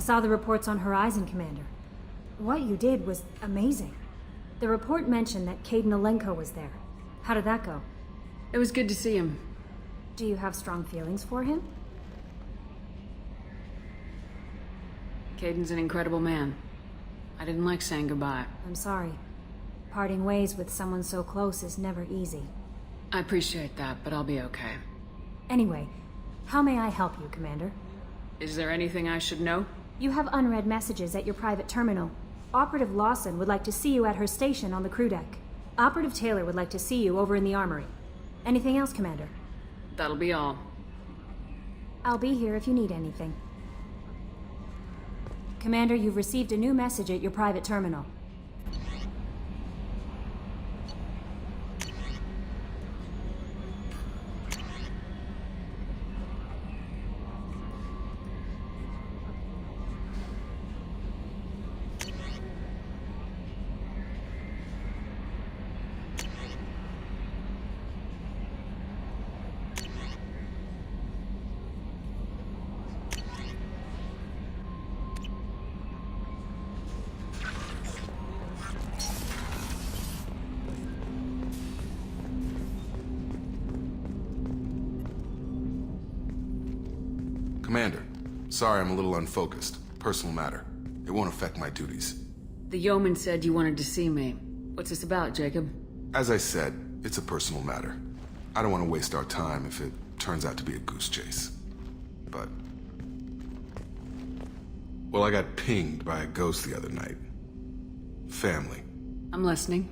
saw the reports on Horizon, Commander. What you did was amazing. The report mentioned that Caden Alenko was there. How did that go? It was good to see him. Do you have strong feelings for him? Caden's an incredible man. I didn't like saying goodbye. I'm sorry. Parting ways with someone so close is never easy. I appreciate that, but I'll be okay. Anyway, how may I help you, Commander? Is there anything I should know? You have unread messages at your private terminal. Operative Lawson would like to see you at her station on the crew deck. Operative Taylor would like to see you over in the armory. Anything else, Commander? That'll be all. I'll be here if you need anything. Commander, you've received a new message at your private terminal. Commander, sorry I'm a little unfocused. Personal matter. It won't affect my duties. The yeoman said you wanted to see me. What's this about, Jacob? As I said, it's a personal matter. I don't want to waste our time if it turns out to be a goose chase. But... well, I got pinged by a ghost the other night. Family. I'm listening.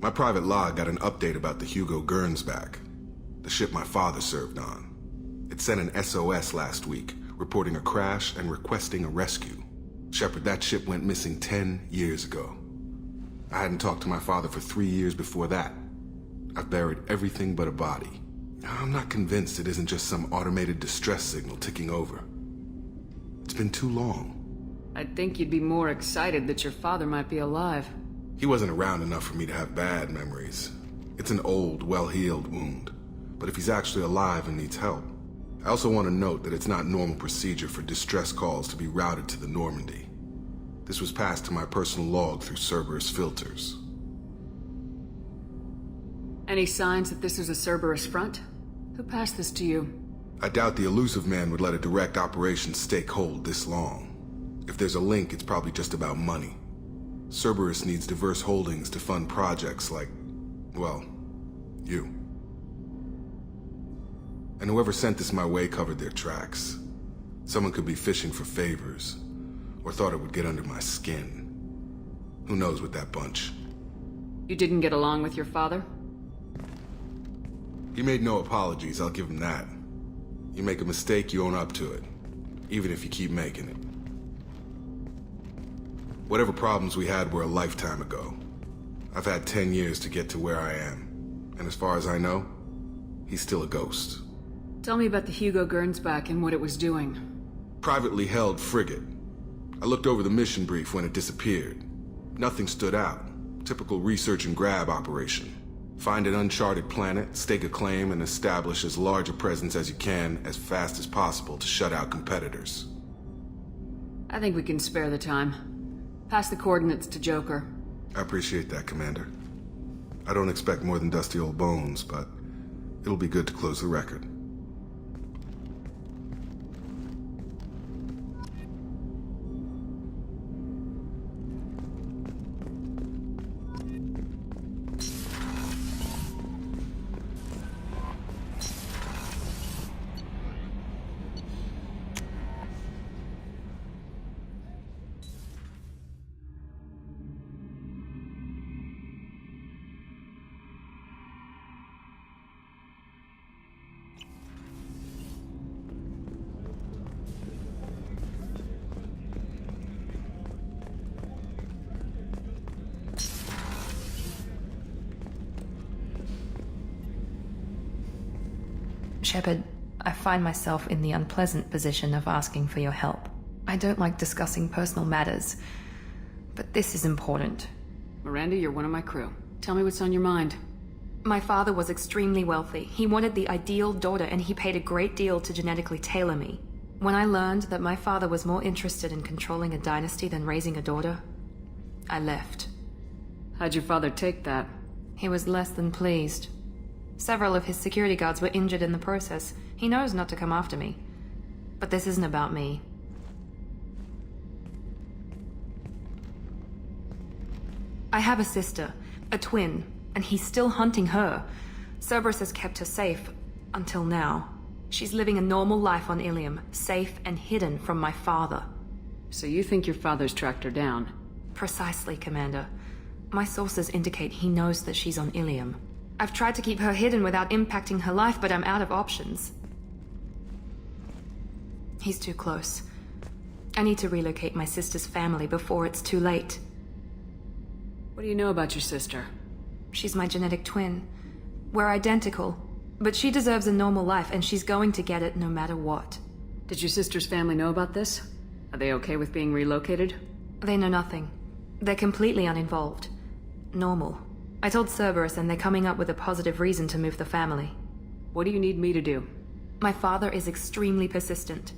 My private log got an update about the Hugo Gernsback, the ship my father served on. It sent an SOS last week, reporting a crash and requesting a rescue. Shepard, that ship went missing 10 years ago. I hadn't talked to my father for 3 years before that. I've buried everything but a body. I'm not convinced it isn't just some automated distress signal ticking over. It's been too long. I'd think you'd be more excited that your father might be alive. He wasn't around enough for me to have bad memories. It's an old, well-healed wound. But if he's actually alive and needs help, I also want to note that it's not normal procedure for distress calls to be routed to the Normandy. This was passed to my personal log through Cerberus filters. Any signs that this is a Cerberus front? Who passed this to you? I doubt the elusive man would let a direct operations stake hold this long. If there's a link, it's probably just about money. Cerberus needs diverse holdings to fund projects like, well, you. And whoever sent this my way covered their tracks. Someone could be fishing for favors, or thought it would get under my skin. Who knows with that bunch? You didn't get along with your father? He made no apologies, I'll give him that. You make a mistake, you own up to it, even if you keep making it. Whatever problems we had were a lifetime ago. I've had 10 years to get to where I am, and as far as I know, he's still a ghost. Tell me about the Hugo Gernsback and what it was doing. Privately held frigate. I looked over the mission brief when it disappeared. Nothing stood out. Typical research and grab operation. Find an uncharted planet, stake a claim, and establish as large a presence as you can as fast as possible to shut out competitors. I think we can spare the time. Pass the coordinates to Joker. I appreciate that, Commander. I don't expect more than dusty old bones, but it'll be good to close the record. Shepard, I find myself in the unpleasant position of asking for your help. I don't like discussing personal matters, but this is important. Miranda, you're one of my crew. Tell me what's on your mind. My father was extremely wealthy. He wanted the ideal daughter, and he paid a great deal to genetically tailor me. When I learned that my father was more interested in controlling a dynasty than raising a daughter, I left. How'd your father take that? He was less than pleased. Several of his security guards were injured in the process. He knows not to come after me. But this isn't about me. I have a sister, a twin, and he's still hunting her. Cerberus has kept her safe, until now. She's living a normal life on Ilium, safe and hidden from my father. So you think your father's tracked her down? Precisely, Commander. My sources indicate he knows that she's on Ilium. I've tried to keep her hidden without impacting her life, but I'm out of options. He's too close. I need to relocate my sister's family before it's too late. What do you know about your sister? She's my genetic twin. We're identical, but she deserves a normal life, and she's going to get it no matter what. Did your sister's family know about this? Are they okay with being relocated? They know nothing. They're completely uninvolved. Normal. I told Cerberus, and they're coming up with a positive reason to move the family. What do you need me to do? My father is extremely persistent.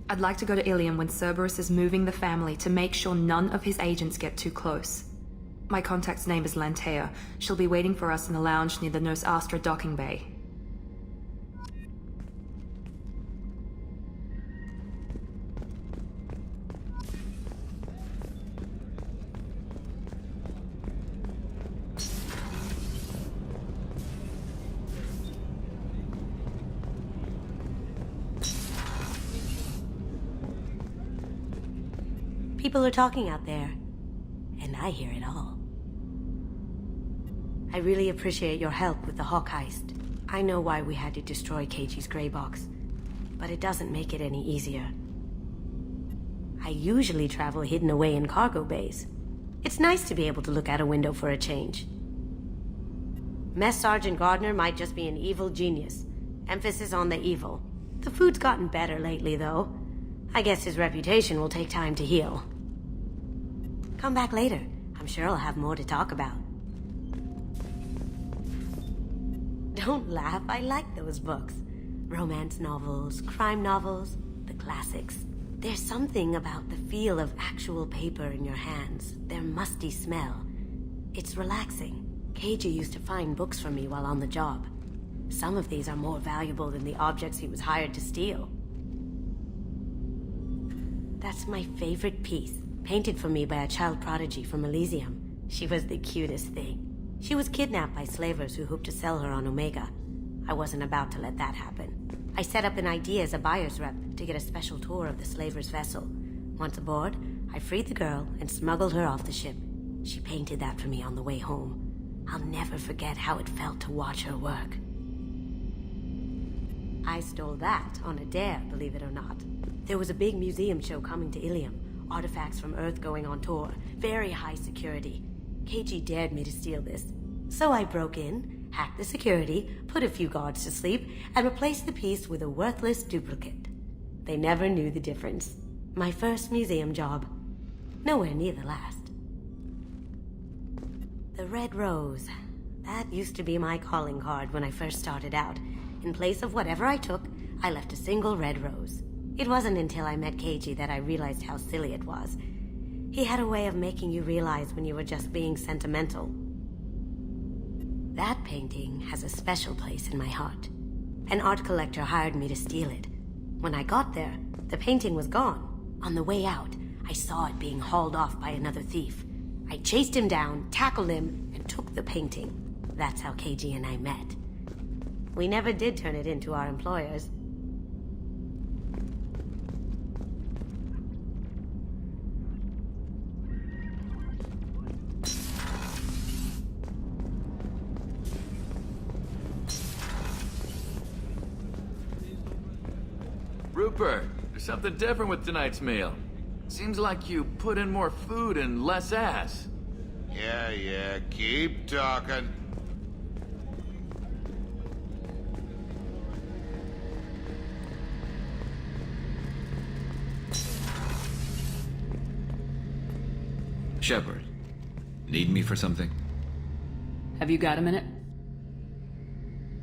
I'd like to go to Ilium when Cerberus is moving the family to make sure none of his agents get too close. My contact's name is Lantea. She'll be waiting for us in the lounge near the Nos Astra docking bay. People are talking out there, and I hear it all. I really appreciate your help with the Hawk heist. I know why we had to destroy Keiji's gray box, but it doesn't make it any easier. I usually travel hidden away in cargo bays. It's nice to be able to look out a window for a change. Mess Sergeant Gardner might just be an evil genius. Emphasis on the evil. The food's gotten better lately, though. I guess his reputation will take time to heal. Come back later. I'm sure I'll have more to talk about. Don't laugh, I like those books. Romance novels, crime novels, the classics. There's something about the feel of actual paper in your hands, their musty smell. It's relaxing. Keiji used to find books for me while on the job. Some of these are more valuable than the objects he was hired to steal. That's my favorite piece, painted for me by a child prodigy from Elysium. She was the cutest thing. She was kidnapped by slavers who hoped to sell her on Omega. I wasn't about to let that happen. I set up an idea as a buyer's rep to get a special tour of the slaver's vessel. Once aboard, I freed the girl and smuggled her off the ship. She painted that for me on the way home. I'll never forget how it felt to watch her work. I stole that on a dare, believe it or not. There was a big museum show coming to Ilium. Artifacts from Earth going on tour. Very high security. Keiji dared me to steal this. So I broke in, hacked the security, put a few guards to sleep, and replaced the piece with a worthless duplicate. They never knew the difference. My first museum job. Nowhere near the last. The red rose. That used to be my calling card when I first started out. In place of whatever I took, I left a single red rose. It wasn't until I met Keiji that I realized how silly it was. He had a way of making you realize when you were just being sentimental. That painting has a special place in my heart. An art collector hired me to steal it. When I got there, the painting was gone. On the way out, I saw it being hauled off by another thief. I chased him down, tackled him, and took the painting. That's how Keiji and I met. We never did turn it into our employers. Rupert, there's something different with tonight's meal. Seems like you put in more food and less ass. Yeah, keep talking. Shepard, need me for something? Have you got a minute?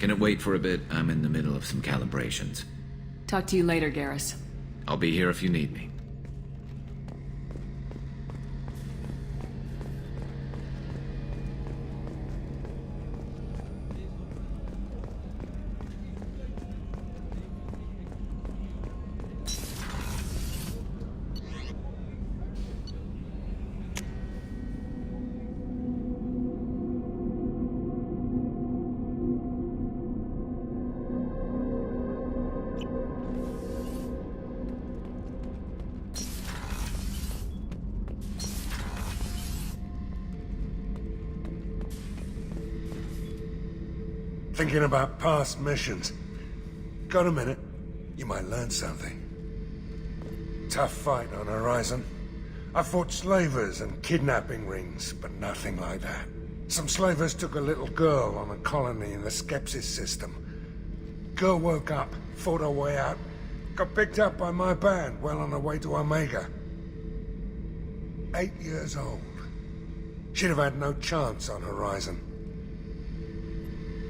Can it wait for a bit? I'm in the middle of some calibrations. Talk to you later, Garrus. I'll be here if you need me. Thinking about past missions. Got a minute? You might learn something. Tough fight on Horizon. I fought slavers and kidnapping rings, but nothing like that. Some slavers took a little girl on a colony in the Skepsis system. Girl woke up, fought her way out, got picked up by my band well on her way to Omega. 8 years old. She'd have had no chance on Horizon.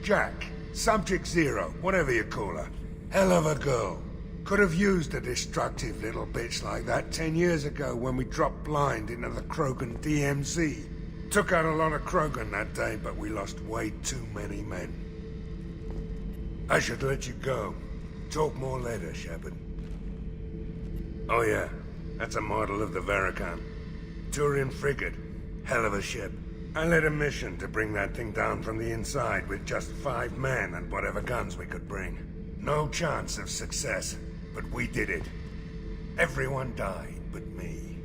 Jack, Subject Zero, whatever you call her. Hell of a girl. Could have used a destructive little bitch like that 10 years ago when we dropped blind into the Krogan DMZ. Took out a lot of Krogan that day, but we lost way too many men. I should let you go. Talk more later, Shepard. Oh yeah, that's a model of the Paragon. Turian frigate. Hell of a ship. I led a mission to bring that thing down from the inside with just 5 men and whatever guns we could bring. No chance of success, but we did it. Everyone died but me.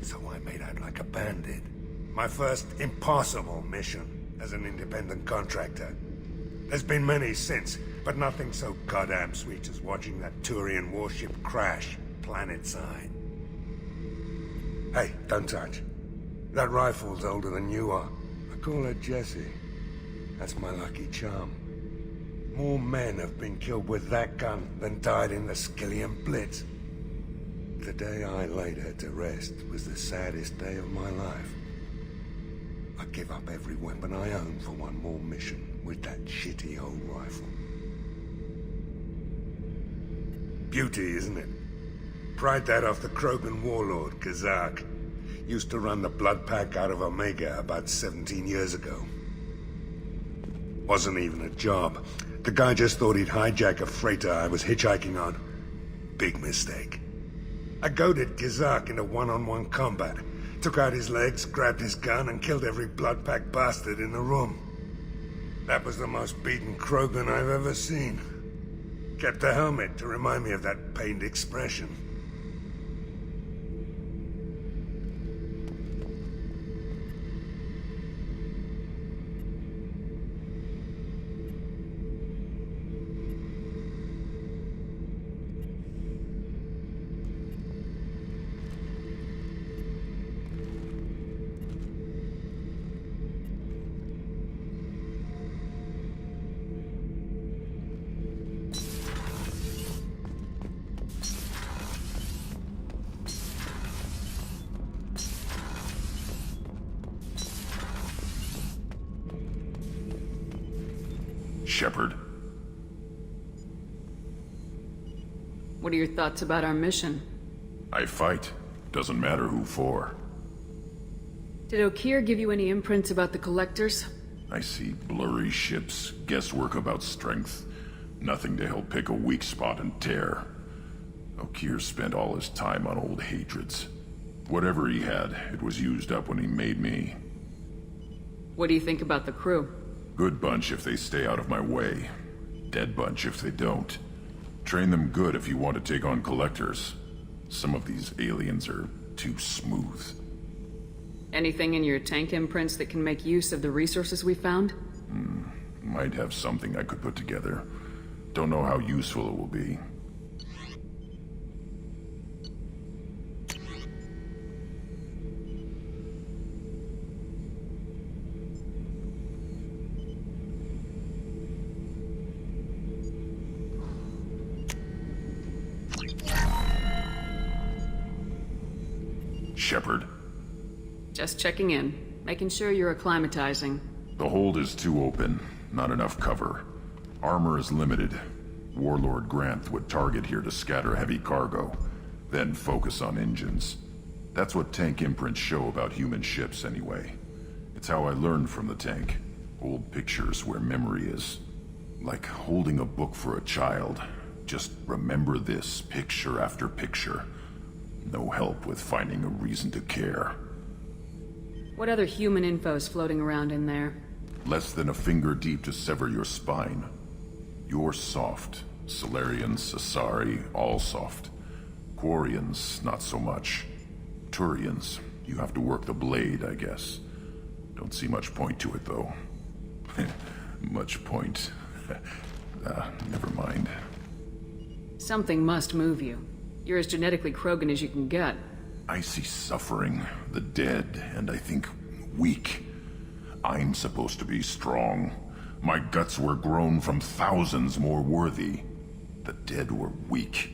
So I made out like a bandit. My first impossible mission as an independent contractor. There's been many since, but nothing so goddamn sweet as watching that Turian warship crash planet-side. Hey, don't touch. That rifle's older than you are. I call her Jessie. That's my lucky charm. More men have been killed with that gun than died in the Skillian Blitz. The day I laid her to rest was the saddest day of my life. I give up every weapon I own for one more mission with that shitty old rifle. Beauty, isn't it? Pried that off the Krogan warlord, Kazak. Used to run the blood pack out of Omega about 17 years ago. Wasn't even a job. The guy just thought he'd hijack a freighter I was hitchhiking on. Big mistake. I goaded Kazak into one-on-one combat. Took out his legs, grabbed his gun, and killed every blood pack bastard in the room. That was the most beaten Krogan I've ever seen. Kept a helmet to remind me of that pained expression. Shepard. What are your thoughts about our mission? I fight. Doesn't matter who for. Did Okeer give you any imprints about the Collectors? I see blurry ships, guesswork about strength. Nothing to help pick a weak spot and tear. Okeer spent all his time on old hatreds. Whatever he had, it was used up when he made me. What do you think about the crew? Good bunch if they stay out of my way. Dead bunch if they don't. Train them good if you want to take on Collectors. Some of these aliens are too smooth. Anything in your tank imprints that can make use of the resources we found? Might have something I could put together. Don't know how useful it will be. Shepard. Just checking in, making sure you're acclimatizing. The hold is too open, not enough cover. Armor is limited. Warlord Granth would target here to scatter heavy cargo. then focus on engines. That's what tank imprints show about human ships, anyway. It's how I learned from the tank. Old pictures where memory is. Like holding a book for a child. Just remember this, picture after picture. No help with finding a reason to care. What other human info's floating around in there? Less than a finger deep to sever your spine. You're soft. Solarians, Asari, all soft. Quarians, not so much. Turians, you have to work the blade, I guess. Don't see much point to it, though. Much point. Never mind. Something must move you. You're as genetically Krogan as you can get. I see suffering, the dead, and I think weak. I'm supposed to be strong. My guts were grown from thousands more worthy. The dead were weak.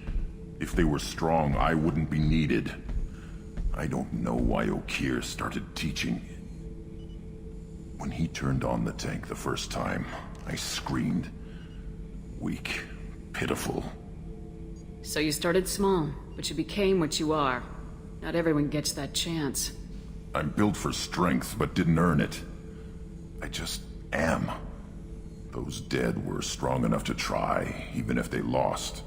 If they were strong, I wouldn't be needed. I don't know why Okeer started teaching. When he turned on the tank the first time, I screamed. Weak, pitiful. So you started small, but you became what you are. Not everyone gets that chance. I'm built for strength, but didn't earn it. I just am. Those dead were strong enough to try, even if they lost.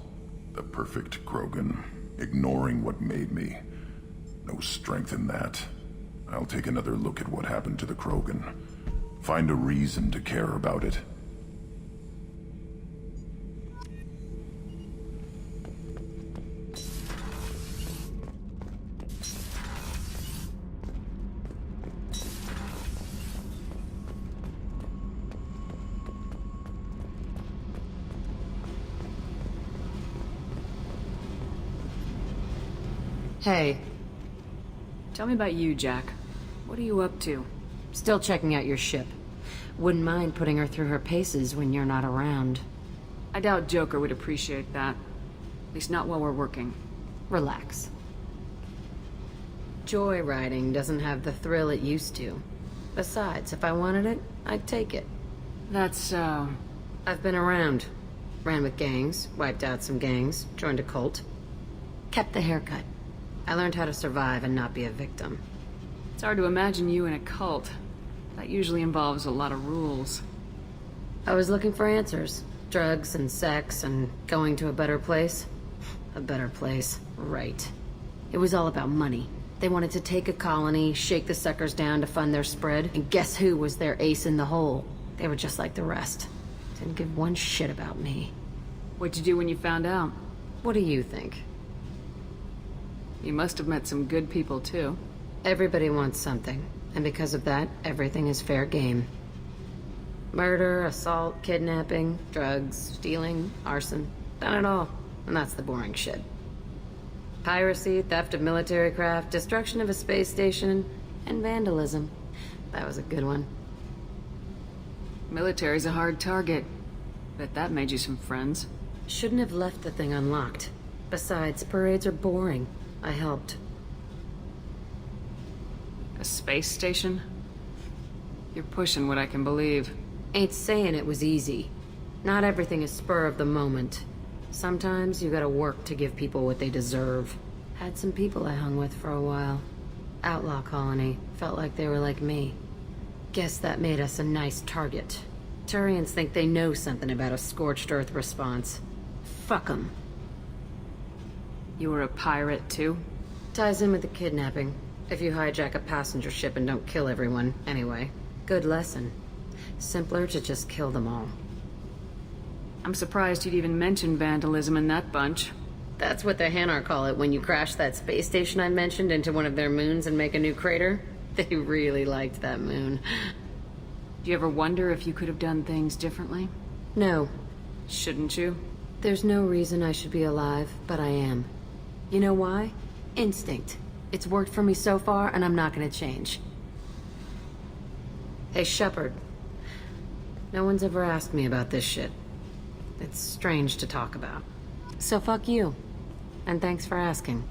The perfect Krogan, ignoring what made me. No strength in that. I'll take another look at what happened to the Krogan. Find a reason to care about it. Hey. Tell me about you, Jack. What are you up to? Still checking out your ship. Wouldn't mind putting her through her paces when you're not around. I doubt Joker would appreciate that. At least not while we're working. Relax. Joyriding doesn't have the thrill it used to. Besides, if I wanted it, I'd take it. That's so... I've been around. Ran with gangs, wiped out some gangs, joined a cult. Kept the haircut. I learned how to survive and not be a victim. It's hard to imagine you in a cult. That usually involves a lot of rules. I was looking for answers. Drugs and sex and going to a better place. A better place, right. It was all about money. They wanted to take a colony, shake the suckers down to fund their spread, and guess who was their ace in the hole? They were just like the rest. Didn't give one shit about me. What'd you do when you found out? What do you think? You must have met some good people, too. Everybody wants something, and because of that, everything is fair game. Murder, assault, kidnapping, drugs, stealing, arson. Done it all, and that's the boring shit. Piracy, theft of military craft, destruction of a space station, and vandalism. That was a good one. Military's a hard target. Bet that made you some friends. Shouldn't have left the thing unlocked. Besides, parades are boring. I helped. A space station? You're pushing what I can believe. Ain't saying it was easy. Not everything is spur of the moment. Sometimes you gotta work to give people what they deserve. Had some people I hung with for a while. Outlaw colony. Felt like they were like me. Guess that made us a nice target. Turians think they know something about a scorched earth response. Fuck 'em. You were a pirate, too? Ties in with the kidnapping. If you hijack a passenger ship and don't kill everyone, anyway. Good lesson. Simpler to just kill them all. I'm surprised you'd even mention vandalism in that bunch. That's what the Hanar call it when you crash that space station I mentioned into one of their moons and make a new crater. They really liked that moon. Do you ever wonder if you could have done things differently? No. Shouldn't you? There's no reason I should be alive, but I am. You know why? Instinct. It's worked for me so far, and I'm not gonna change. Hey, Shepard. No one's ever asked me about this shit. It's strange to talk about. So fuck you. And thanks for asking.